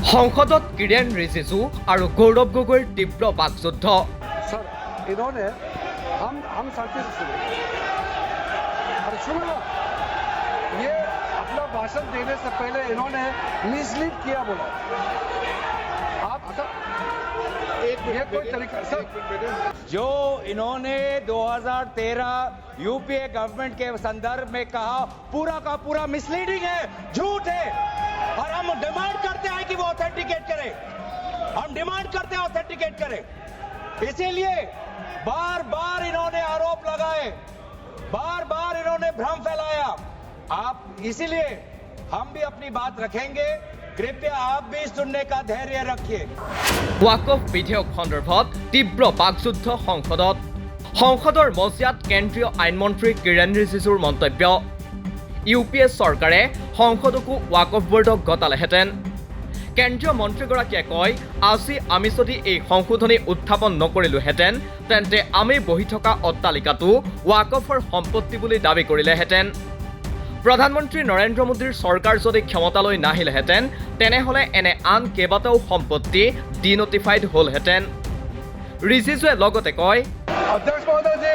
সংসদত কিৰেণ ৰিজিজু আৰু গৌৰৱ গগৈৰ তীব্ৰ বাকযুদ্ধ। सर इन्होंने हम साथी से सुने और सुनो ये अपना भाषण देने से पहले इन्होंने मिसलीड किया बोला। आप ये कोई तरीका सर जो इन्होंने 2013 यूपीए गवर्नमेंट के संदर्भ में कहा पूरा का पूरा मिसलीडिंग है, झूठ है और हम डिमांड करते हैं कि वो ऑथेंटिकेट करें। हम डिमांड करते हैं ऑथेंटिकेट करें। इसीलिए बार बार इन्होंने आरोप लगाए, बार बार इन्होंने भ्रम फैलाया। आप इसीलिए हम भी अपनी बात रखेंगे, कृपया आप भी सुनने का धैर्य रखिए। ৱাকফ বিধেয়ক সন্দৰ্ভত তীব্ৰ বাকযুদ্ধ সংসদত। সংসদৰ মজিয়াত কেন্দ্ৰীয় আইনমন্ত্ৰী কিৰেণ ৰিজিজুৰ মন্তব্য। ইউপিএ চৰকাৰে সংসদকো ৱাকফ বোৰ্ডক গতালেহেঁতেন। কেন্দ্ৰীয় মন্ত্ৰীগৰাকীয়ে কয়, আজি আমি যদি এই সংশোধনী উত্থাপন নকৰিলোহেঁতেন তেন্তে আমি বহি থকা অট্টালিকাটো ৱাকফৰ সম্পত্তি বুলি দাবী কৰিলেহেঁতেন। প্ৰধানমন্ত্ৰী নৰেন্দ্ৰ মোদীৰ চৰকাৰ যদি ক্ষমতালৈ নাহিলেহেঁতেন তেনেহ'লে এনে আন কেইবাটাও সম্পত্তি ডিনটিফাইড হ'লহেঁতেন। ৰিজিজুৱে লগতে কয়, अध्यक्ष महोदय जी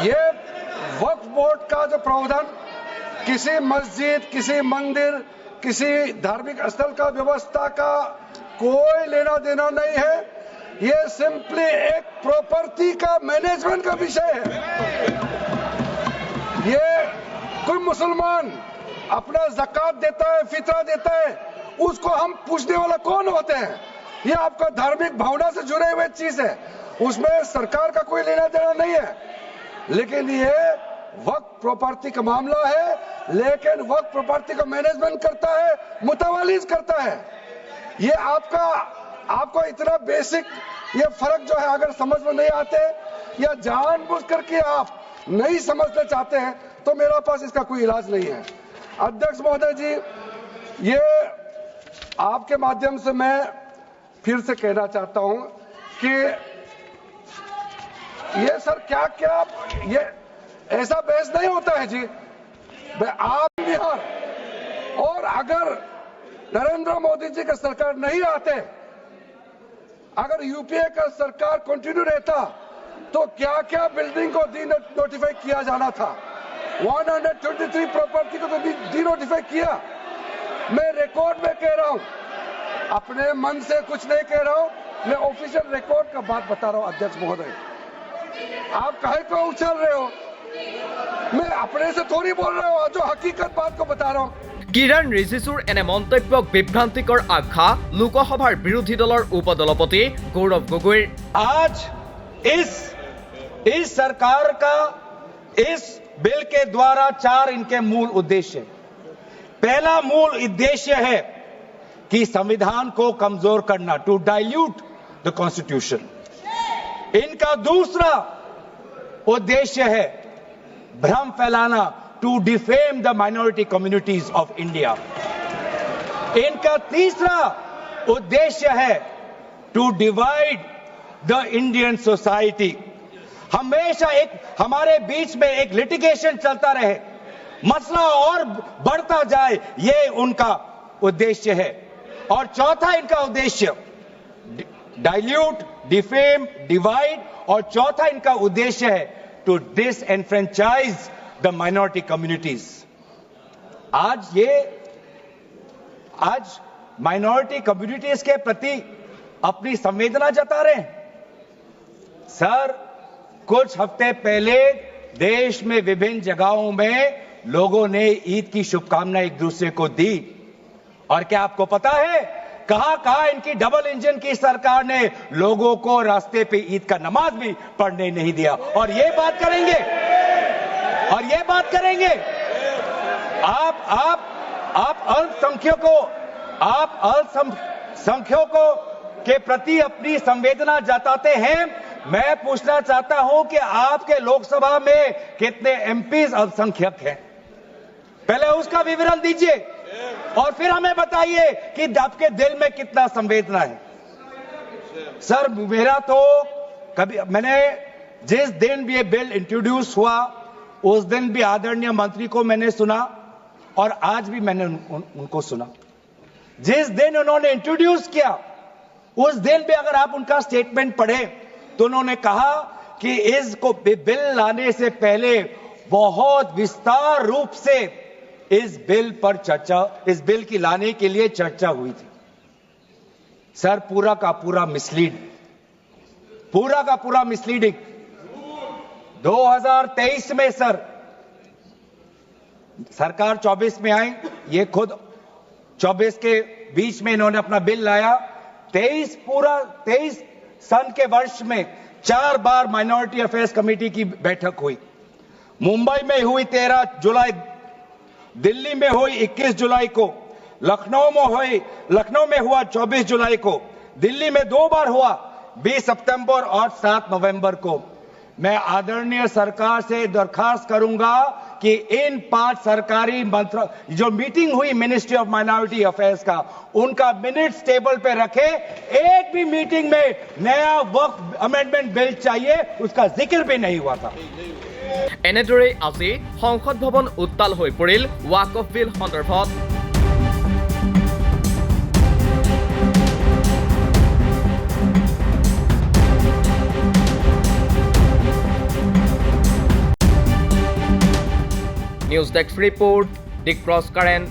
ये वक्फ बोर्ड का जो प्रावधान किसी मस्जिद, किसी मंदिर, किसी धार्मिक स्थल का व्यवस्था का कोई लेना देना नहीं है। ये सिंपली एक प्रॉपर्टी का मैनेजमेंट का विषय है। ये कोई मुसलमान अपना ज़कात देता है, फितरा देता है, उसको हम पूछने वाला कौन होते हैं? ये आपका धार्मिक भावना से जुड़े हुए चीज है, उसमें सरकार का कोई लेना देना नहीं है। लेकिन ये वक्फ प्रॉपर्टी का मामला है, लेकिन वक्फ प्रॉपर्टी का मैनेजमेंट करता है, मुतवालिज करता है। ये आपको इतना बेसिक ये फर्क जो है अगर समझ में नहीं आते या जानबूझ करके आप नहीं समझना चाहते हैं तो मेरा पास इसका कोई इलाज नहीं है। अध्यक्ष महोदय जी, ये आपके माध्यम से मैं फिर से कहना चाहता हूं कि ये सर क्या ये ऐसा बहस नहीं होता है जी। आप बिहार और अगर नरेंद्र मोदी जी का सरकार नहीं आते, अगर यूपीए का सरकार कंटिन्यू रहता तो क्या बिल्डिंग को डी नोटिफाई किया जाना था। 123 प्रॉपर्टी को तो डी नोटिफाई किया। मैं रिकॉर्ड में कह रहा हूं, अपने मन से कुछ नहीं कह रहा हूं, मैं ऑफिशियल रिकॉर्ड का बात बता रहा हूं। अध्यक्ष महोदय, आप काहे को उछल रहे हो? मैं अपने से थोड़ी बोल रहा हूं, जो हकीकत बात को बता रहा हूं। কিৰেণ ৰিজিজুৰ এনে মন্তব্যক বিভ্ৰান্তিকৰ আখ্যা লোকসভাৰ বিৰোধী দলৰ উপদলপতি গৌৰৱ গগৈৰ। आज इस सरकार का इस बिल के द्वारा 4 इनके मूल उद्देश्य। पहला मूल उद्देश्य है कि संविधान को कमजोर करना, टू डाइल्यूट द कॉन्स्टिट्यूशन। इनका दूसरा उद्देश्य है भ्रम फैलाना, to defame the minority communities of India. इनका तीसरा उद्देश्य है to divide the Indian society. हमेशा हमारे बीच में एक लिटिगेशन चलता रहे, मसला और बढ़ता जाए, ये उनका उद्देश्य है। और चौथा इनका उद्देश्य डाइल्यूट, डिफेम, डिवाइड, और चौथा इनका उद्देश्य है to disenfranchise the minority communities. आज माइनॉरिटी कम्युनिटीज के प्रति अपनी संवेदना जता रहे हैं। सर, कुछ हफ्ते पहले देश में विभिन्न जगहों में लोगों ने ईद की शुभकामनाएं एक दूसरे को दी। और क्या आपको पता है कहां इनकी डबल इंजन की सरकार ने लोगों को रास्ते पे ईद का नमाज भी पढ़ने नहीं दिया। और ये बात करेंगे आप अल्पसंख्यकों के प्रति अपनी संवेदना जताते हैं। मैं पूछना चाहता हूं कि आपके लोकसभा में कितने एमपीज अल्पसंख्यक हैं? पहले उसका विवरण दीजिए और फिर हमें बताइए कि आपके दिल में कितना संवेदना है। सर, मेरा तो मैंने जिस दिन भी ये बिल इंट्रोड्यूस हुआ उस दिन भी आदरणीय मंत्री को मैंने सुना और आज भी मैंने उनको सुना। जिस दिन उन्होंने इंट्रोड्यूस किया उस दिन भी अगर आप उनका स्टेटमेंट पढ़े तो उन्होंने कहा कि इसको बिल लाने से पहले बहुत विस्तार रूप से इस बिल पर चर्चा, इस बिल की लाने के लिए चर्चा हुई थी। सर पूरा का पूरा मिसलीडिंग 2023 में सर सरकार 24 में आई, ये खुद 24 के बीच में इन्होंने अपना बिल लाया। 23 सन के वर्ष में 4 बार माइनॉरिटी अफेयर्स कमेटी की बैठक हुई। मुंबई में हुई 13 जुलाई, दिल्ली में हुई 21 जुलाई को, लखनऊ में हुआ 24 जुलाई को, दिल्ली में 2 बार हुआ 20 सितंबर और 7 नवंबर को। मैं आदरणीय सरकार से दरखास्त करूंगा कि इन 5 सरकारी मंत्री जो मीटिंग हुई मिनिस्ट्री ऑफ माइनॉरिटी अफेयर्स का, उनका मिनट्स टेबल पे रखे। एक भी मीटिंग में नया वक्फ अमेंडमेंट बिल चाहिए उसका जिक्र भी नहीं हुआ था। এনেদৰে আজি সংসদ ভৱন উত্তাল হৈ পৰিল ৱাকফ বিল সন্দৰ্ভত। নিউজ ডেস্ক ৰিপোৰ্ট, দি ক্ৰছ কাৰেণ্ট।